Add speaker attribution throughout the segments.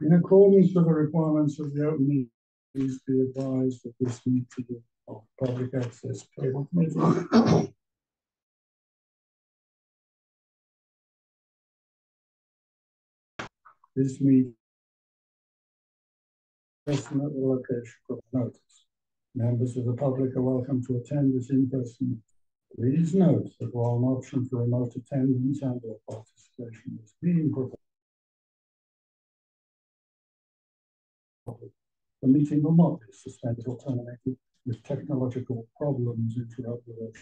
Speaker 1: In accordance with the requirements of the Open Meetings, please be advised that this meeting of Public Access Cable Committee this meeting estimate the location for notice. Members of the public are welcome to attend this in person. Please note that while an option for remote attendance and or participation is being proposed, the meeting will not be suspended or terminated if technological problems interrupt the work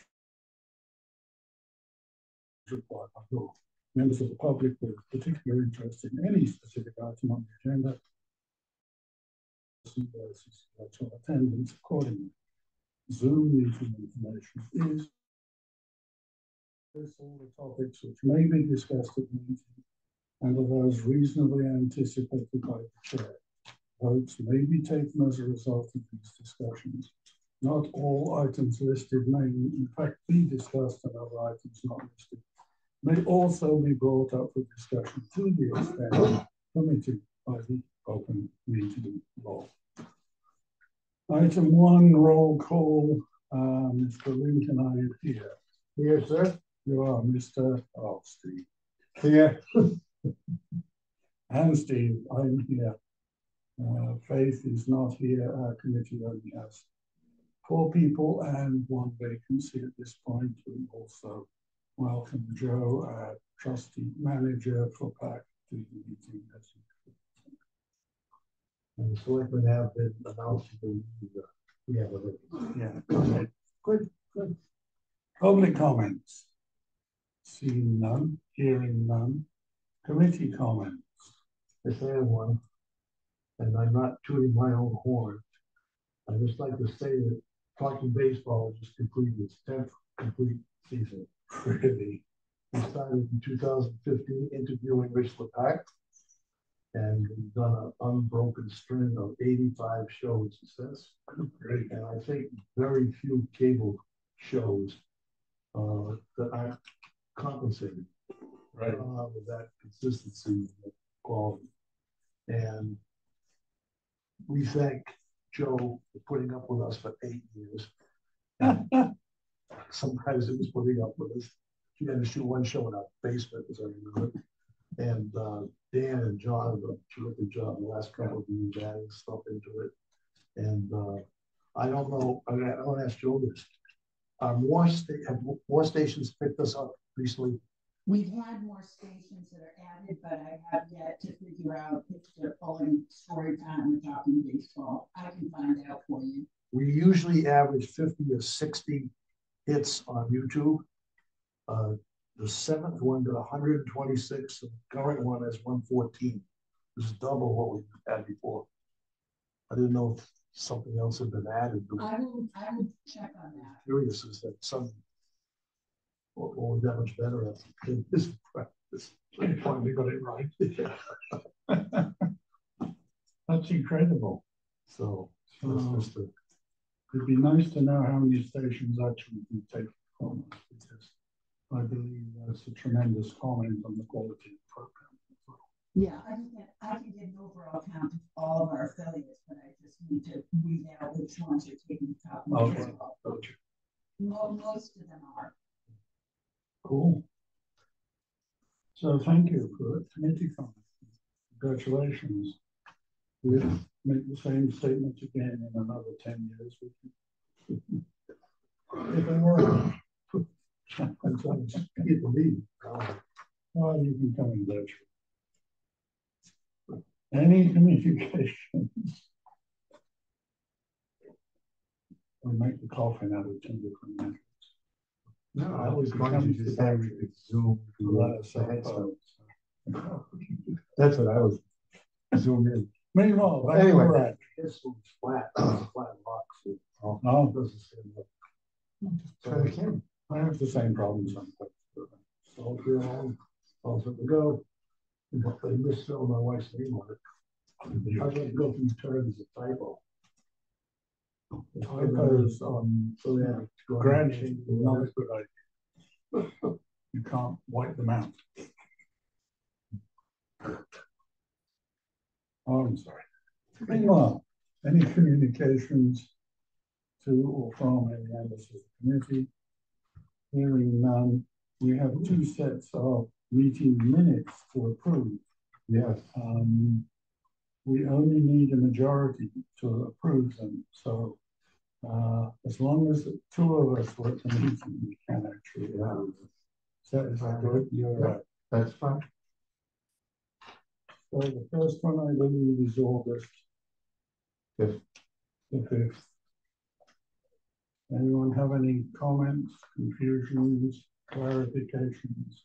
Speaker 1: required by law. Members of the public with particular interest in any specific item on the agenda versus virtual attendance accordingly. Zoom meeting information is all the topics which may be discussed at the meeting and are those reasonably anticipated by the chair. Votes may be taken as a result of these discussions. Not all items listed may in fact be discussed, and other items not listed may also be brought up for discussion to the extent permitted by the open meeting law. Item 1, roll call. Mr. Lincoln, are you here?
Speaker 2: Here, sir.
Speaker 1: You are, Mr. Steve.
Speaker 2: Here.
Speaker 1: And Steve, I'm here. Faith is not here. Our committee only has 4 people and 1 vacancy at this point. We also welcome Joe, our trustee manager for Pacc, to the meeting.
Speaker 2: And the selectmen have been announced to we have a
Speaker 1: yeah. Good. Public comments. Seeing none, hearing none. Committee comments.
Speaker 2: Yes, I have one. And I'm not tooting my own horn. I'd just like to say that Talking Baseball just completed its 10th complete season.
Speaker 1: Really?
Speaker 2: We started in 2015 interviewing Rich Pacc, and we've done an unbroken string of 85 shows since.
Speaker 1: Great.
Speaker 2: And I think very few cable shows that aren't compensated with that consistency and quality. And we thank Joe for putting up with us for 8 years. Sometimes it was putting up with us. She had to shoot 1 show in our basement, as I remember. And Dan and John have done a terrific job in the last couple of years adding stuff into it. And I don't know, I want to ask Joe this. Have more stations picked us up recently?
Speaker 3: We've had more stations that are added, but I have yet to figure out if they're pulling story time or Talking Baseball. I can find out for you.
Speaker 2: We usually average 50 or 60 hits on YouTube. The 7th one got 126, and the current one has 114. This is double what we had before. I didn't know if something else had been added.
Speaker 3: I will check on that.
Speaker 2: Curious is that some we got much better at this practice.
Speaker 1: You finally got it right. That's incredible.
Speaker 2: So
Speaker 1: it'd be nice to know how many stations actually can take from us, because I believe that's a tremendous comment on the quality of the program as well.
Speaker 3: Yeah, I can get an overall count of all of our affiliates, but I just need to read out which ones are taking the top.
Speaker 1: Okay.
Speaker 3: Most of them are.
Speaker 1: Cool. So thank you for the committee comment. Congratulations. We'll make the same statement again in another 10 years. If I were. I'm trying to get the lead. Well, you can come in virtual. Any communications? We'll make the coffin out of 10 different methods.
Speaker 2: No, I always wanted you to say we could Zoom to that's what I was Zoom in.
Speaker 1: Meanwhile,
Speaker 2: anyway, right. This one's flat. It's a flat box.
Speaker 1: No,
Speaker 2: it doesn't seem like. So
Speaker 1: I have the same problem sometimes.
Speaker 2: So here also to go. But they misspelled my wife's name on it. I was going to go through terms as a typo.
Speaker 1: Typos
Speaker 2: so yeah,
Speaker 1: granted, not a good idea. You can't wipe them out. I'm sorry. Meanwhile, any communications to or from any members of the committee? Hearing none, we have two sets of meeting minutes to approve.
Speaker 2: Yes.
Speaker 1: We only need a majority to approve them. So as long as the two of us were at the meeting, we can actually approve them. Is that good? You're right.
Speaker 2: That's fine.
Speaker 1: So the first one I believe is August
Speaker 2: 5th.
Speaker 1: The 5th. Anyone have any comments, confusions, clarifications?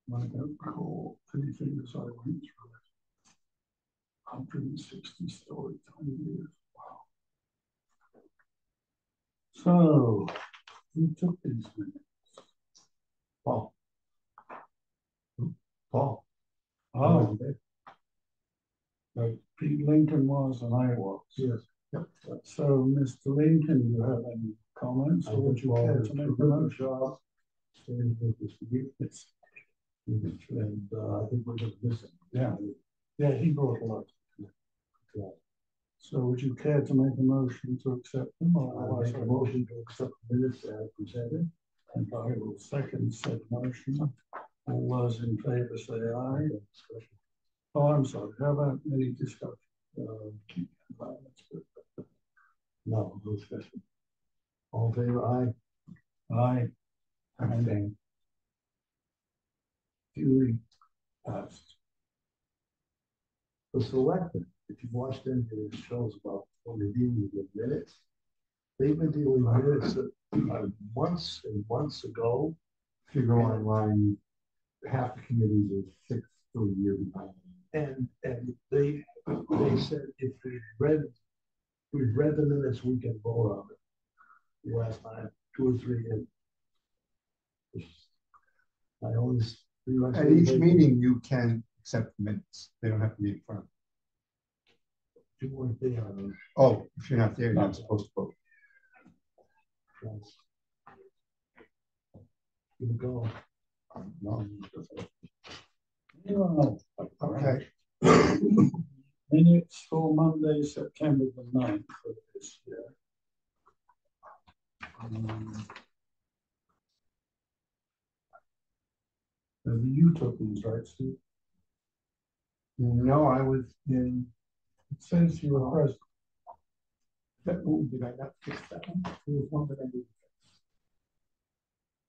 Speaker 1: I don't recall anything as I went through it. 160 story time years. Wow. So, who took these minutes?
Speaker 2: Paul. Paul.
Speaker 1: Oh, but Pete Lincoln was and I was.
Speaker 2: Yes. Yep.
Speaker 1: So, Mr. Lincoln, you have any comments or would you care to make a motion?
Speaker 2: And I think we're just missing.
Speaker 1: Yeah. Yeah, he brought a lot. Yeah. So would you care to make a motion to accept them?
Speaker 2: Or make a motion to accept the minutes as presented.
Speaker 1: And I will second said motion. All those in favor say aye. Oh, I'm sorry. How about any discussion?
Speaker 2: No discussion. All in favor, aye.
Speaker 1: Aye. And duly passed.
Speaker 2: The selectmen, if you watch them, it shows about what they're dealing with minutes. They've been dealing with minutes that months and months ago. If you go online, half the committees are 6 to a year behind. And they said if we've read the minutes, we can vote on it. Last time, 2 or 3 in. I always
Speaker 4: at each meeting you can accept minutes. They don't have to be in front.
Speaker 2: You weren't there.
Speaker 4: Oh, if you're not there, you're not supposed to vote.
Speaker 2: You go.
Speaker 4: No.
Speaker 1: Well,
Speaker 4: Okay.
Speaker 1: minutes for Monday, September the 9th of this year. You took these, right, Steve?
Speaker 4: No, I was in.
Speaker 1: It says you were present.
Speaker 4: Did I not fix that one? There was one that I didn't fix.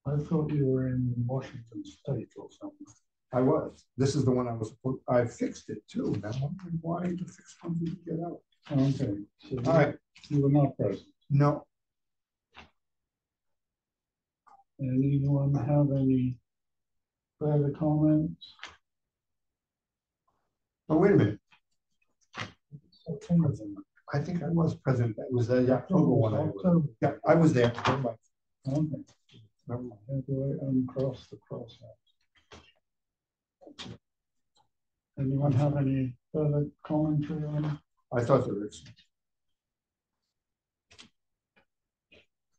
Speaker 1: I thought you were in Washington State or something.
Speaker 4: I was. This is the one I was. I fixed it too. And I'm wondering why the fixed one didn't get out.
Speaker 1: Okay. So
Speaker 4: all right.
Speaker 1: You were not present.
Speaker 4: No.
Speaker 1: Anyone have any further comments?
Speaker 4: Oh, wait a minute.
Speaker 1: September.
Speaker 4: I think I was present. That was the October one. Yeah, I was there.
Speaker 1: Okay. How do I uncross the crosshair? Anyone have any further commentary on it?
Speaker 4: I thought there was.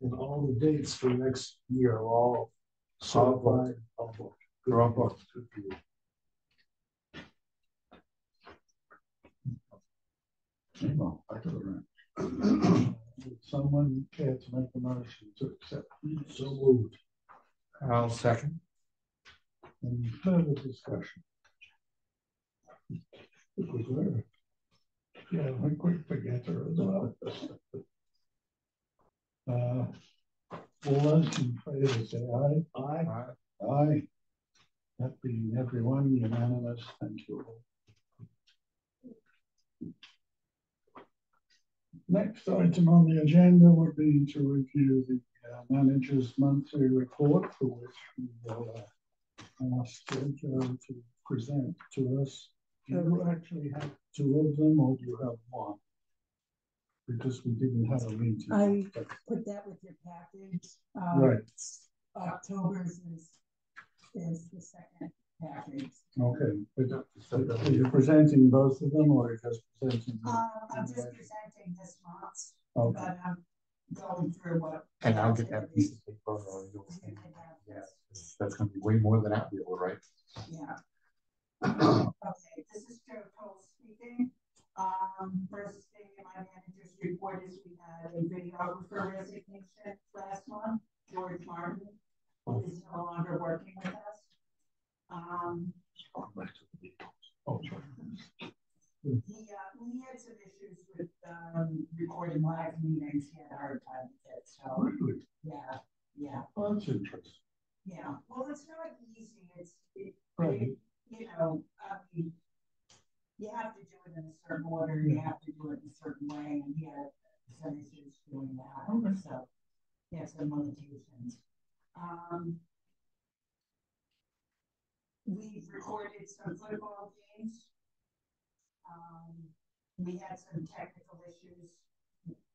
Speaker 2: And all the dates for next year are all certified.
Speaker 4: They're all booked.
Speaker 1: Well, would someone care to make a motion to accept?
Speaker 2: So moved.
Speaker 4: I'll second.
Speaker 1: Any further discussion? It was there. Yeah, I'm a quick forgetter as well. All those in favor say aye.
Speaker 2: Aye.
Speaker 1: Aye. That being everyone, unanimous. Thank you all. Next item on the agenda would be to review the manager's monthly report, for which we will ask Joe to present to us. Do you actually have 2 of them, or do you have 1? Because we didn't have a meeting.
Speaker 3: I put that with your package.
Speaker 1: Right.
Speaker 3: October's is the second package.
Speaker 1: Okay. But are you presenting both of them, or are you just presenting?
Speaker 3: I'm just presenting this month,
Speaker 1: okay.
Speaker 3: but I'm going through what.
Speaker 4: And I'll get that piece of paper or you'll send it. Yeah. that's gonna be way more than that wheel, right?
Speaker 3: Yeah. Okay, this is Joe Cole speaking. First thing in my manager's report is we had a videographer resignation last month. George Martin is no longer working with us.
Speaker 2: Oh, sure.
Speaker 3: We had some issues with recording live meetings. He had a hard time with it. So
Speaker 2: Really?
Speaker 3: yeah.
Speaker 2: Oh, that's interesting.
Speaker 3: Yeah. Well, it's not easy.
Speaker 2: Right.
Speaker 3: You know, you have to do it in a certain order. You have to do it in a certain way, and he had some issues doing that.
Speaker 2: Okay.
Speaker 3: So he has some limitations. We've recorded some football games. We had some technical issues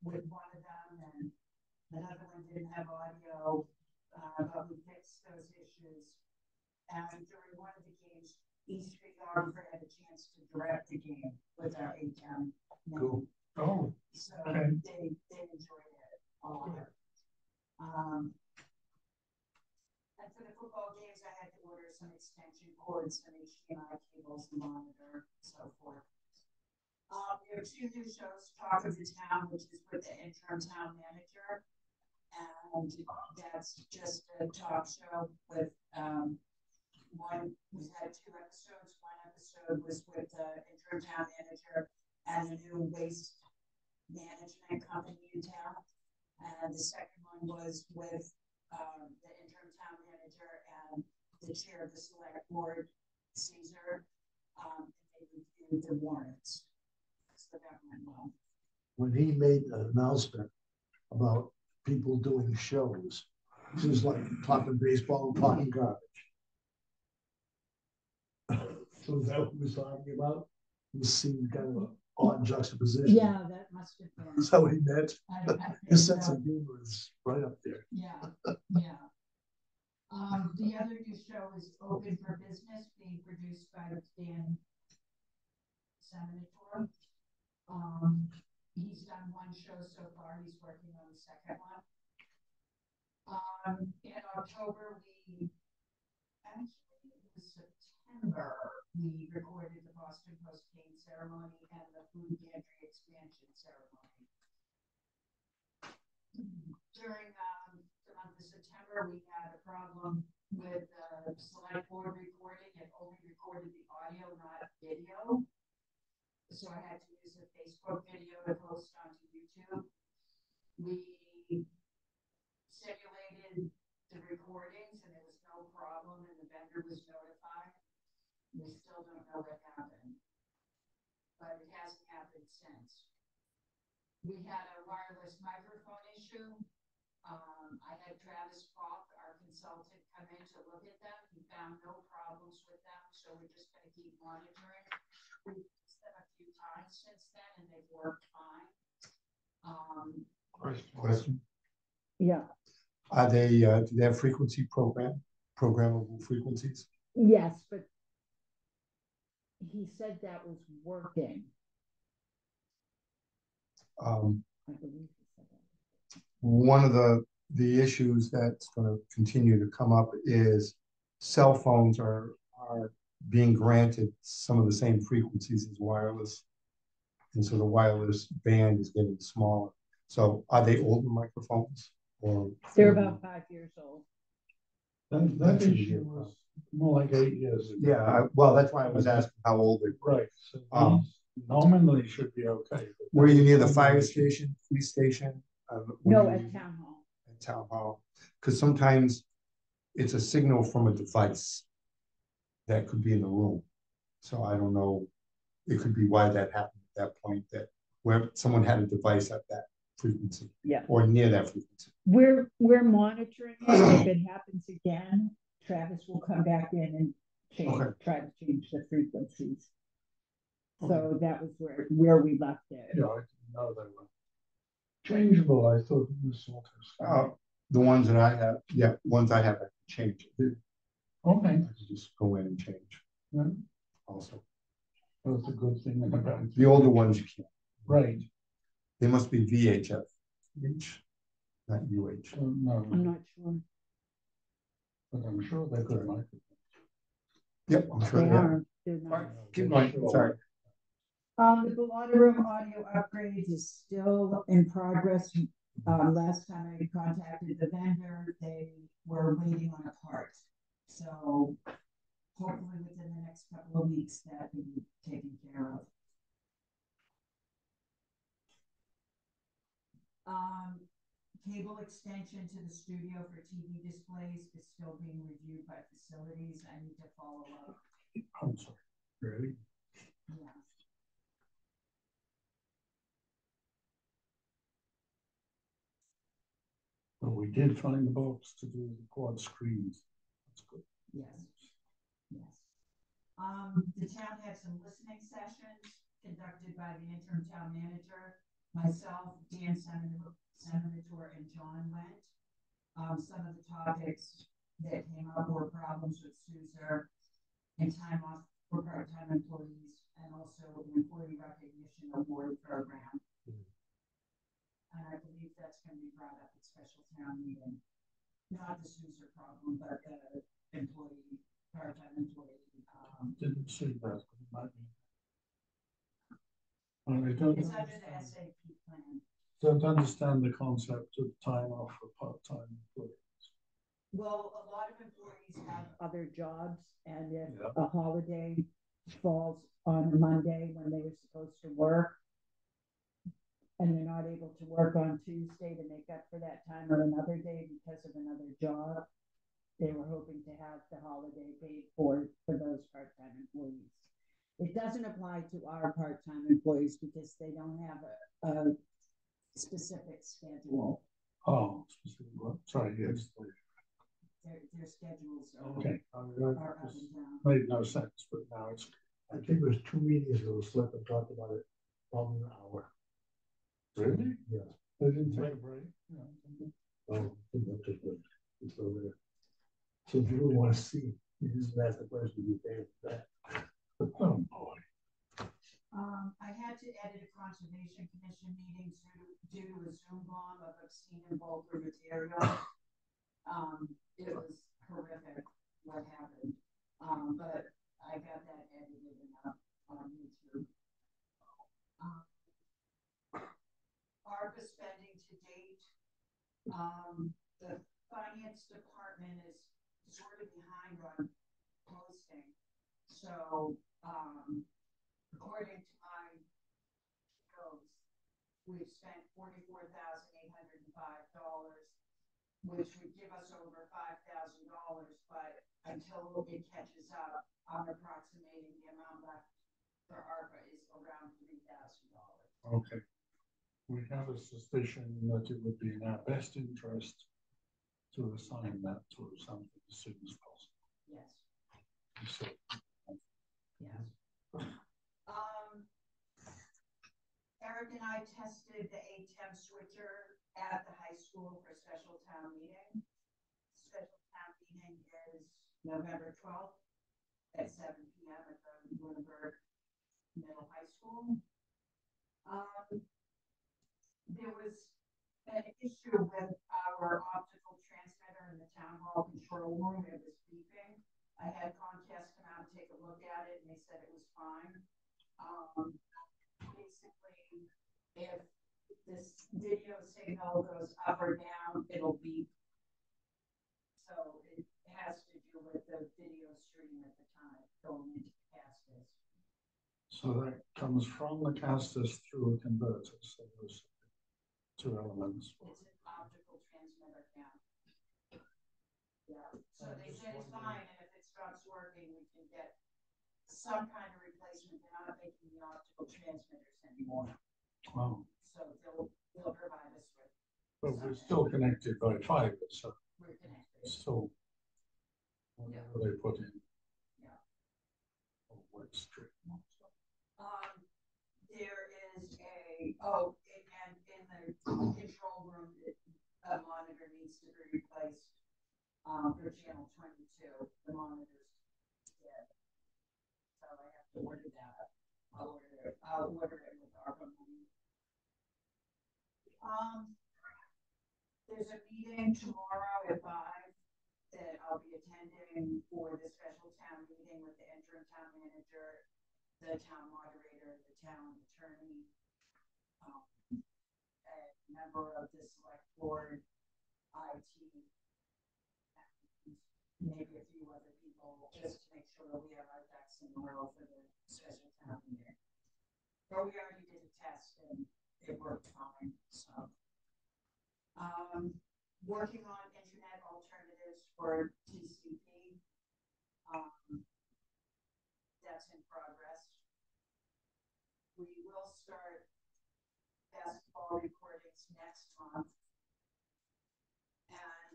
Speaker 3: with one of them, and another one didn't have audio, but we fixed those issues. And during one of the games, each videographer had a chance to direct the game with our A-Town.
Speaker 2: Cool. Oh,
Speaker 3: So
Speaker 2: okay.
Speaker 3: they enjoyed it a lot. And for the football games, I had to order some extension cords, some HDMI cables, the monitor, and so forth. There are two new shows, Talk of the Town, which is with the interim town manager. And that's just a talk show with we had two episodes. One episode was with the interim town manager and a new waste management company in town. And the second one was with the interim town manager and the chair of the select board, Caesar. They reviewed the warrants. So that went well.
Speaker 2: When he made an announcement about people doing shows, this is like talking baseball and talking garbage. So is that what he was talking about? He seemed kind of an odd juxtaposition.
Speaker 3: Yeah, that must have been.
Speaker 2: Is that what he meant?
Speaker 3: I
Speaker 2: His sense of humor is right up there.
Speaker 3: Yeah. The other new show is Open for Business, being produced by Dan Senator. He's done one show so far. He's working on the second one. In October, it was September, we recorded the Boston Post Game ceremony and the food pantry expansion ceremony. During the month of September, we had a problem with the select board recording. It only recorded the audio, not video. So I had to use a Facebook video to post onto YouTube. We simulated the recordings and there was no problem and the vendor was notified. We still don't know what happened, but it hasn't happened since. We had a wireless microphone issue. I had Travis Falk, our consultant, come in to look at them. He found no problems with them, so we're just going to keep monitoring. We've used them a few times since then, and they've worked fine.
Speaker 4: Question.
Speaker 5: Yeah.
Speaker 4: Are they, do they have frequency programmable frequencies?
Speaker 5: Yes, but he said that was working. I believe he said that.
Speaker 4: One of the issues that's going to continue to come up is cell phones are being granted some of the same frequencies as wireless. And so the wireless band is getting smaller. So are they older microphones? Or
Speaker 5: they're about 5 years old.
Speaker 2: That issue was more like 8 years ago.
Speaker 4: Yeah, well, that's why I was asking how old they were.
Speaker 2: Right. So nominally should be okay.
Speaker 4: Were you near the fire station, police station?
Speaker 5: No, at town hall.
Speaker 4: At town hall. Because sometimes it's a signal from a device that could be in the room. So I don't know. It could be why that happened at that point, that where someone had a device at that frequency.
Speaker 5: Yeah.
Speaker 4: Or near that frequency.
Speaker 5: We're monitoring it. If it happens again, Travis will come back in and try to change the frequencies. So that was where we left it.
Speaker 2: Yeah, I didn't know they were changeable. I thought it was sort of.
Speaker 4: The ones that I have, ones I have, I can change.
Speaker 2: Okay.
Speaker 4: I can just go in and change.
Speaker 2: Yeah.
Speaker 4: Also.
Speaker 2: That's a good thing about it.
Speaker 4: The older ones you can't.
Speaker 2: Right.
Speaker 4: They must be VHF, not UH.
Speaker 2: No.
Speaker 5: I'm not sure.
Speaker 1: But I'm sure they've got a microphone.
Speaker 4: Yep, I'm sure
Speaker 5: They
Speaker 4: they are.
Speaker 5: are. They're not.
Speaker 4: Keep going, sorry.
Speaker 5: The Bellata Room audio upgrades is still in progress. Last time I contacted the vendor, they were waiting on a part. So hopefully within the next couple of weeks that will be taken care of. Cable extension to the studio for TV displays is still being reviewed by facilities. I need to follow up.
Speaker 1: I'm sorry, really?
Speaker 5: Yeah.
Speaker 1: But we did find the box to do the quad screens. That's good.
Speaker 5: Yes. Yes. The town had some listening sessions conducted by the interim town manager. Myself, Dan Senator, and John went. Some of the topics that came up were problems with SUSER and time off for part-time employees, and also the employee recognition award program. And I believe that's going to be brought up at special town meeting. Not the SUSER problem, but the employee, part-time employee.
Speaker 1: Didn't see that. I don't
Speaker 5: It's under the
Speaker 1: understand,
Speaker 5: SAP plan.
Speaker 1: don't understand the concept of time off for part-time employees.
Speaker 5: Well, a lot of employees have other jobs, and if
Speaker 1: Yeah.
Speaker 5: a holiday falls on a Monday when they were supposed to work, and they're not able to work on Tuesday to make up for that time or another day because of another job, they were hoping to have the holiday paid for those part-time employees. It doesn't apply to our part-time employees because they don't have a specific schedule.
Speaker 1: Oh, sorry, yes.
Speaker 5: Their schedules are,
Speaker 1: Okay.
Speaker 5: are up and down.
Speaker 1: Made no sense, but now it's.
Speaker 2: I think it was 2 meetings ago, Slip and talked about it, probably an hour.
Speaker 1: Really?
Speaker 2: Yeah.
Speaker 1: They didn't take a break? Yeah.
Speaker 2: Oh, I think that's just good. It's over there. So if you really want to see, you just ask the question, you pay that.
Speaker 1: Oh, boy.
Speaker 5: I had to edit a conservation commission meeting due to a Zoom bomb of obscene and vulgar material. It was horrific what happened. But I got that edited and up on YouTube. ARPA spending to date. The finance department is sort of behind on posting. So, according to my notes, we've spent $44,805, which would give us over $5,000, but until it catches up, I'm approximating the amount left for ARPA is around $3,000.
Speaker 1: Okay. We have a suspicion that it would be in our best interest to assign that to something as soon as possible.
Speaker 5: Yes.
Speaker 1: So,
Speaker 5: Yes. Eric and I tested the ATEM switcher at the high school for special town meeting. Special town meeting is November 12th at 7 p.m. at the Lunenburg Middle High School. There was an issue with our optical transmitter in the town hall control room. It was beeping. I had Comcast come out and take a look at it, and they said it was fine. Basically, if this video signal goes up or down, it'll beep. So it has to do with the video stream at the time going into the Castus.
Speaker 1: so that comes from the casters through a converter. So those two elements.
Speaker 5: It's an optical transmitter now. Yeah. So they said it's fine, and if it stops working, we can get some kind of replacement. They're not making the optical transmitters anymore.
Speaker 1: Wow.
Speaker 5: So they'll provide us with.
Speaker 1: But we're still connected by fiber, so
Speaker 5: We're connected.
Speaker 1: still whatever they put in.
Speaker 5: Yeah.
Speaker 1: Oh, what's true.
Speaker 5: There is and in the control room, a monitor needs to be replaced for channel 22. The monitor's dead. So I have to order that. I'll order it with ARPA money. There's a meeting tomorrow at 5 that I'll
Speaker 3: I'll be attending for the special town meeting with the interim town manager, the town moderator, the town attorney, a member of the select board, IT, and maybe a few other people, just to make sure that we have our ducks in a row for the special town meeting. But we already did a test and it worked fine, so. Working on internet alternatives for TCP. That's in progress. We will start basketball recordings next month. And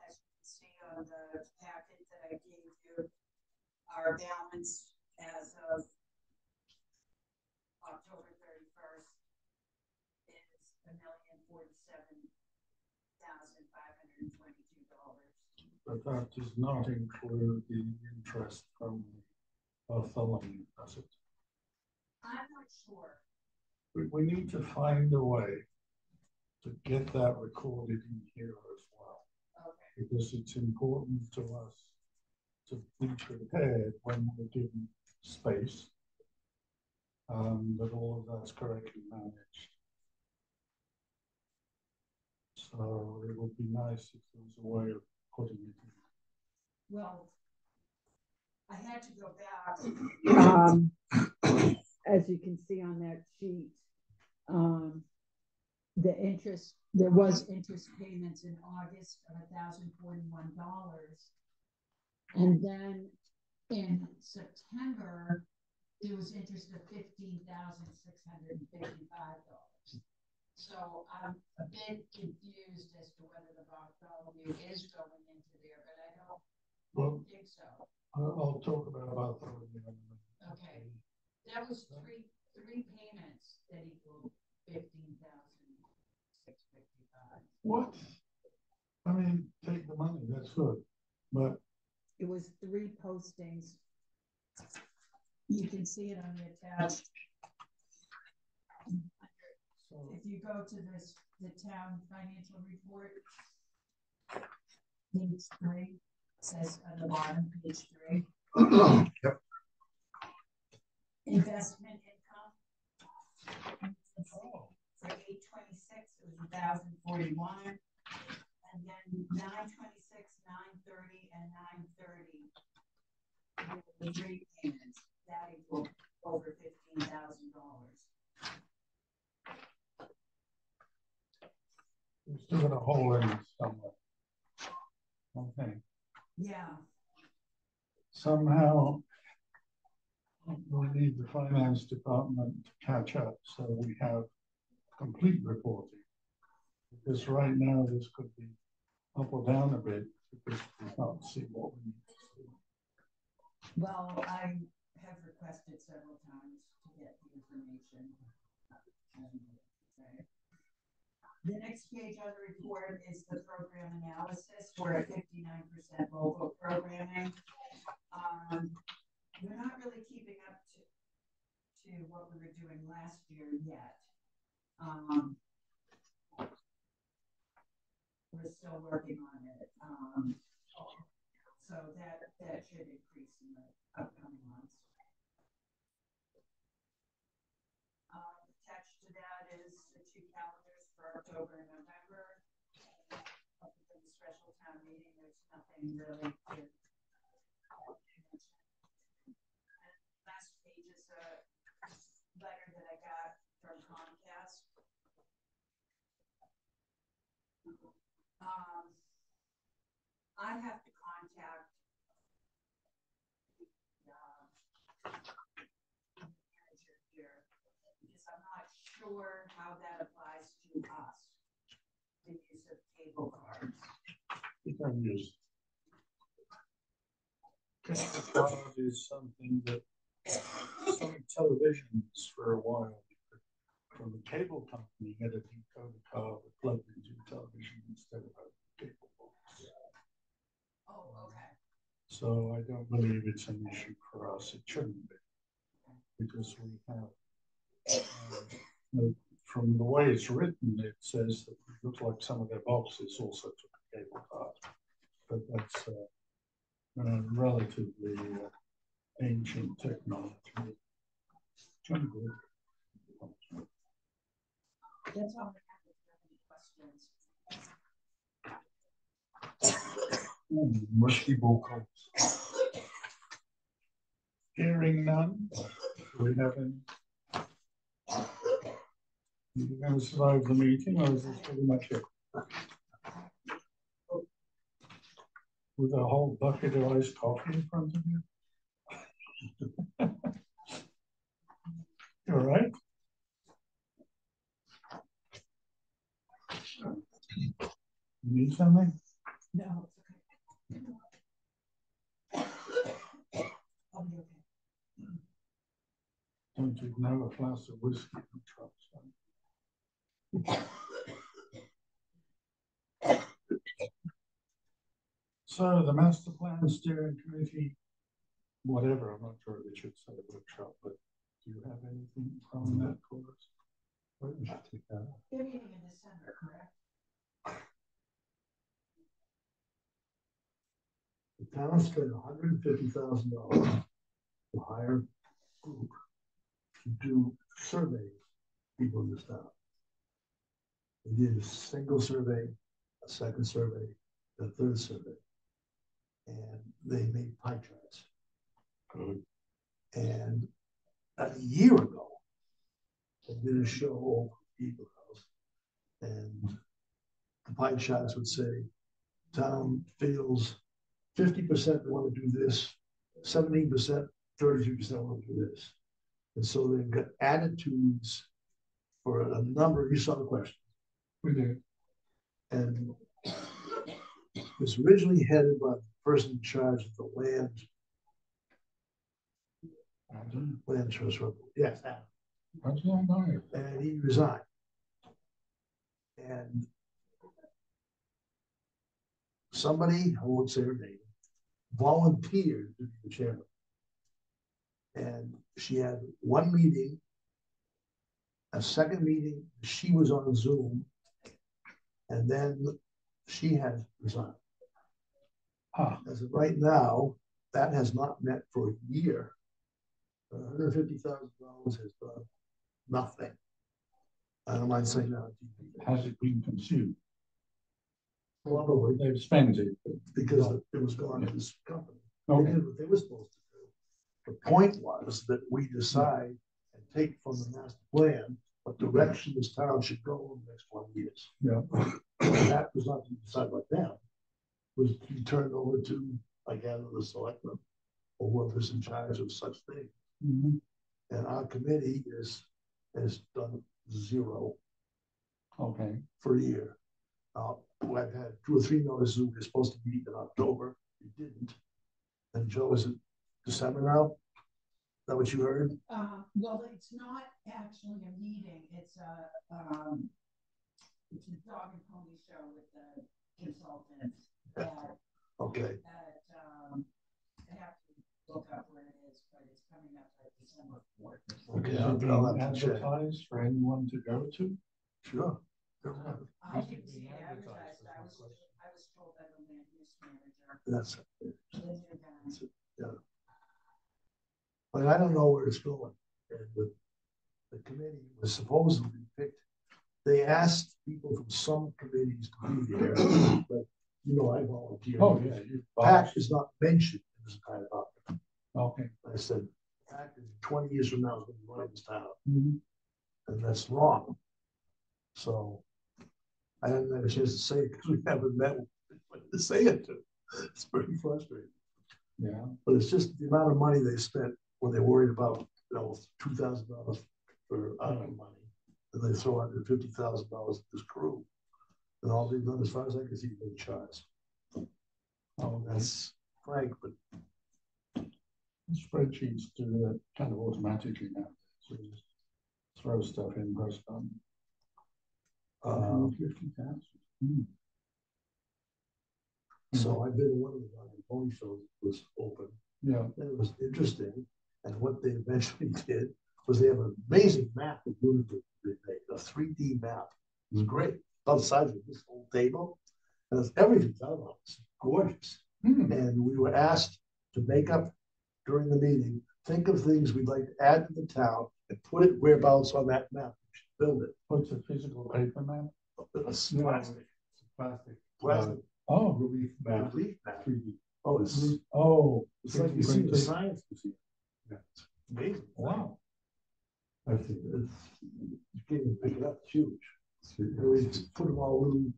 Speaker 3: as you can see on the packet that I gave you, our balance as of October 31st is $1,047,522.
Speaker 1: But that does not include the interest from Bartholomew, does it?
Speaker 3: I'm not sure.
Speaker 1: We need to find a way to get that recorded in here as well.
Speaker 3: Okay.
Speaker 1: Because it's important to us to be prepared when we're given space, that all of that's correctly managed. So it would be nice if there was a way of putting it in.
Speaker 3: Well, I had to go back.
Speaker 5: As you can see on that sheet, the interest, there was interest payments in August of $1,041. And then in September, there was interest of $15,655. So I'm a bit confused as to whether the Bartholomew is going into there, but I don't think so.
Speaker 1: I'll talk about Bartholomew in a minute.
Speaker 3: Okay. That was three payments that equaled $15,655.
Speaker 1: What? I mean, take the money, that's good. But
Speaker 5: it was 3 postings. You can see it on the attached. So if you go to this, the town financial report, page 3, says at the bottom, page 3.
Speaker 4: Yep.
Speaker 3: Investment income. For 8/26, it was 1,041. And then 9/26, 9/30, and 9/30. The 3 payments that equal over $15,000.
Speaker 1: we've still got a hole in it somewhere. Okay.
Speaker 3: Yeah.
Speaker 1: Somehow we need the finance department to catch up so we have complete reporting. Because right now this could be up or down a bit because we can't see what we need to see.
Speaker 3: Well, I have requested several times to get the information. The next page on the report is the program analysis. We're at 59% local programming. We're not really keeping up to what we were doing last year yet. We're still working on it. So that should increase in the upcoming months. Attached to that is the 2 calendars for October and November. For the special town meeting, there's nothing really to mention. Last page is a letter that I got from Comcast. I have to contact the manager here because I'm not sure how that applies to us, the use of cable cards.
Speaker 1: You can use cable card is something that some televisions for a while from the cable company had a decoder card that plugged into television instead of a cable box.
Speaker 3: Oh, okay.
Speaker 1: So I don't believe it's an issue for us. It shouldn't be because we have, from the way it's written, it says that it looks like some of their boxes also took a cable card. but that's relatively ancient technology. Jungle.
Speaker 3: That's all I have. If you have any questions.
Speaker 2: Musky vocals.
Speaker 1: Hearing none, do we have any? You going to survive the meeting, or is this pretty much it? With a whole bucket of iced coffee in front of you? You all right? You need something?
Speaker 3: No, it's okay. I'll be okay.
Speaker 1: Don't you know a glass of whiskey and trucks? So the master plan steering committee, whatever, I'm not sure they should say workshop, but do you have anything from that for us? What we should take that?
Speaker 3: They're meeting in December, correct?
Speaker 2: The town spent $150,000 to hire a group to do surveys, people in this town. They did a single survey, a second survey, a third survey, and they made pie charts.
Speaker 1: Good.
Speaker 2: And a year ago, they did a show over at Eagle House, and the pie charts would say, town feels 50% want to do this, 17%, 33% want to do this. And so they've got attitudes for a number, you saw the question.
Speaker 1: We did.
Speaker 2: And it was originally headed by the person in charge of the land trust. Yes, Adam.
Speaker 1: That's not nice.
Speaker 2: And he resigned. And somebody, I won't say her name, volunteered to be the chairman. And she had one meeting, a second meeting, she was on Zoom, and then she had resigned. As of right now, that has not met for a year. $150,000 has done nothing. I don't mind saying that.
Speaker 1: Has it been consumed?
Speaker 2: Probably.
Speaker 1: They've spent it.
Speaker 2: Because it was gone to this company.
Speaker 1: Okay.
Speaker 2: They did what they were supposed to do. The point was that we decide and take from the master plan what direction this town should go in the next 20 years.
Speaker 1: Yeah.
Speaker 2: And that was not to be decided by them. It was to be turned over to, again, the selectmen or whoever's in charge of such things.
Speaker 1: Mm-hmm.
Speaker 2: And our committee has done zero.
Speaker 1: Okay.
Speaker 2: For a year. I've had 2 or 3 notices we were supposed to meet in October. We didn't. And Joe, is it December now? Is that what you heard?
Speaker 3: Well, it's not actually a meeting. It's a dog and pony show with the consultants.
Speaker 2: Okay.
Speaker 3: I have to look up where it is, but it's coming up like December 4th.
Speaker 2: Okay,
Speaker 1: Is it being advertised for anyone to go to?
Speaker 2: Sure.
Speaker 3: I didn't see it advertised. I was told by the land use manager.
Speaker 2: That's
Speaker 3: it.
Speaker 2: Yeah. But I don't know where it's going. And the committee was supposedly picked. They asked people from some committees to be there, but I volunteered.
Speaker 1: Oh, yeah.
Speaker 2: Pacc is not mentioned in this kind of document.
Speaker 1: Okay.
Speaker 2: I said, Pacc in 20 years from now is going to be running this town.
Speaker 1: Mm-hmm.
Speaker 2: And that's wrong. So I haven't had a chance to say it because we haven't met to say it to. It's pretty frustrating.
Speaker 1: Yeah.
Speaker 2: But it's just the amount of money they spent when they're worried about, $2,000 for money. And they throw $150,000 at this crew. And all they've done, as far as I can see, they charge. Oh, that's frank, but
Speaker 1: spreadsheets do that kind of automatically now. So you just throw stuff in, press done. 50,000.
Speaker 2: So I've been to one of the pony shows that was open.
Speaker 1: Yeah.
Speaker 2: And it was interesting. And what they eventually did was they have an amazing map of Lunenburg they made, a 3D map. It was great. Outside of this whole table. And it's everything's out on this gorgeous.
Speaker 1: Hmm.
Speaker 2: And we were asked to make up during the meeting, think of things we'd like to add to the town and put it whereabouts on that map. We should build it.
Speaker 1: What's a physical paper map?
Speaker 2: It's
Speaker 4: No,
Speaker 2: plastic.
Speaker 4: it's plastic.
Speaker 2: Plastic.
Speaker 1: Oh,
Speaker 4: Relief map.
Speaker 2: Relief map.
Speaker 4: 3D.
Speaker 2: Oh, it's
Speaker 1: oh,
Speaker 2: like you see in the
Speaker 1: printed.
Speaker 2: science museum.
Speaker 4: Yeah.
Speaker 2: It's amazing.
Speaker 1: Wow.
Speaker 4: I think
Speaker 2: It's, you can't even pick it up. It's huge.
Speaker 4: it's
Speaker 2: And we just put them all little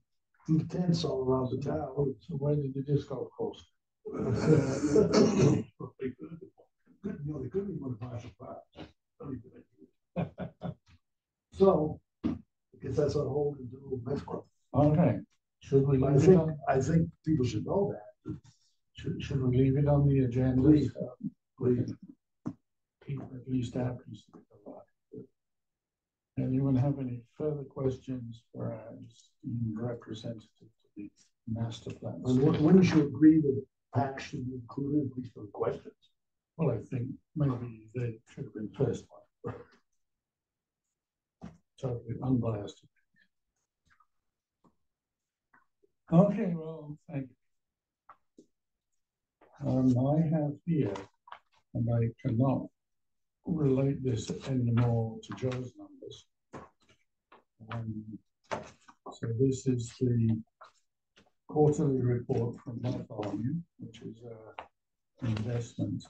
Speaker 2: tents all around the town.
Speaker 1: So where did the disc golf course?
Speaker 2: You know, they couldn't even buy the parts. So, I guess that's on hold until next month.
Speaker 1: Okay, should we
Speaker 2: I
Speaker 1: leave it
Speaker 2: think,
Speaker 1: on,
Speaker 2: I think people should know that.
Speaker 1: should we leave it on the agenda?
Speaker 2: Please. Please.
Speaker 1: Keep at least our piece of it alive. Anyone have any further questions for our esteemed representative to the master plan?
Speaker 2: And wouldn't you agree that Pacc should be included, at least for the questions?
Speaker 1: Well, I think maybe they should have been first one. Totally unbiased. Okay, well, thank you. I have here, and I cannot relate this anymore to Joe's numbers. So this is the quarterly report from Bartholomew, which is an investment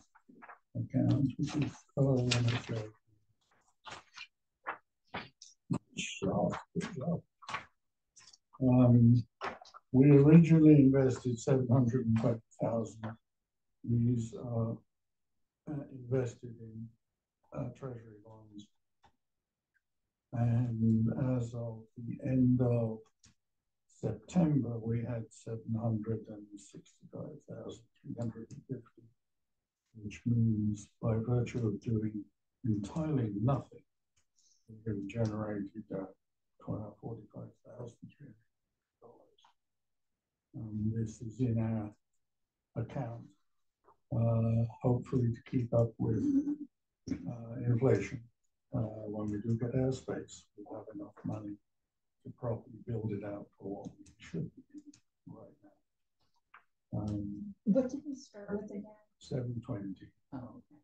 Speaker 1: account, which is color one of the we originally invested 720,000. These are invested in treasury bonds, and as of the end of September, we had 765,350, which means by virtue of doing entirely nothing, we have generated $45,300. This is in our account, hopefully to keep up with inflation. When we do get our space, we'll have enough money to properly build it out for what we should be doing right now.
Speaker 3: What did we start with again?
Speaker 1: 720.
Speaker 3: Oh, okay.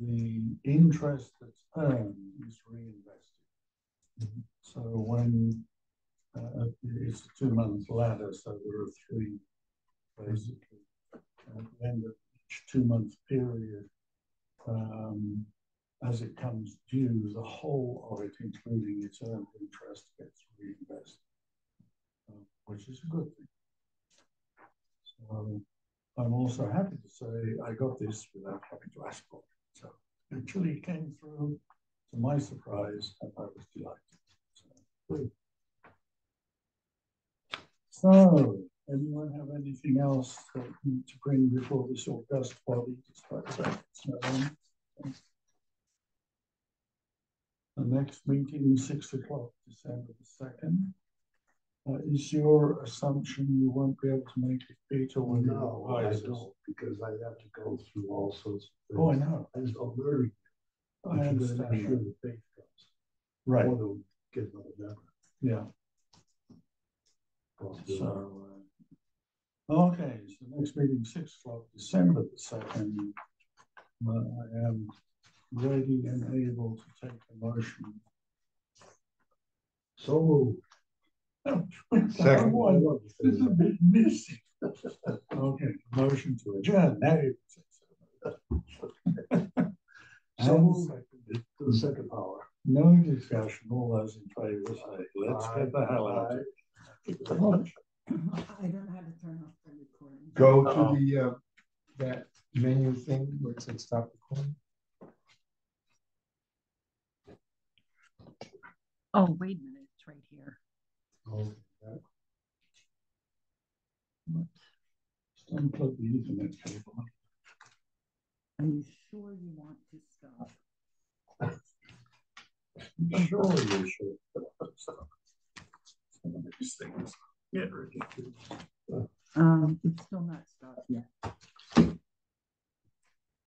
Speaker 1: The interest that's earned is reinvested. So when it's a 2-month ladder, so there are 3 basically. At the end of each 2-month period, as it comes due, the whole of it, including its earned interest, gets reinvested, which is a good thing. So I'm also happy to say I got this without having to ask for it. So actually it came through to my surprise, and I was delighted. So anyone have anything else that we need to bring before this august body? The next meeting, 6 o'clock, December the 2nd. Is your assumption you won't be able to make it, Peter?
Speaker 2: No, I don't, because I have to go through all sorts of things.
Speaker 1: Oh, I know.
Speaker 2: I just alerted you.
Speaker 1: I understand.
Speaker 2: Make sure the faith comes.
Speaker 1: Right.
Speaker 2: Or they'll get another member.
Speaker 1: Yeah. So, okay, so next meeting, 6 o'clock, December the 2nd. I am ready and able to take a motion.
Speaker 2: So moved.
Speaker 4: Second.
Speaker 1: This is a bit missing. Okay, motion to adjourn. Now you can say so.
Speaker 2: So moved to the second power.
Speaker 1: No discussion. All those in favor say, let's get the hell out of here.
Speaker 5: I don't know how to turn off the recording.
Speaker 4: Go to the that menu thing where it says stop recording.
Speaker 5: Oh, wait a minute, it's right here.
Speaker 4: Oh, yeah.
Speaker 1: Just unplug the Ethernet cable.
Speaker 5: Are you sure you want to stop?
Speaker 1: Sure you should. Some of these things get ridiculous.
Speaker 5: It's still not stopped yet.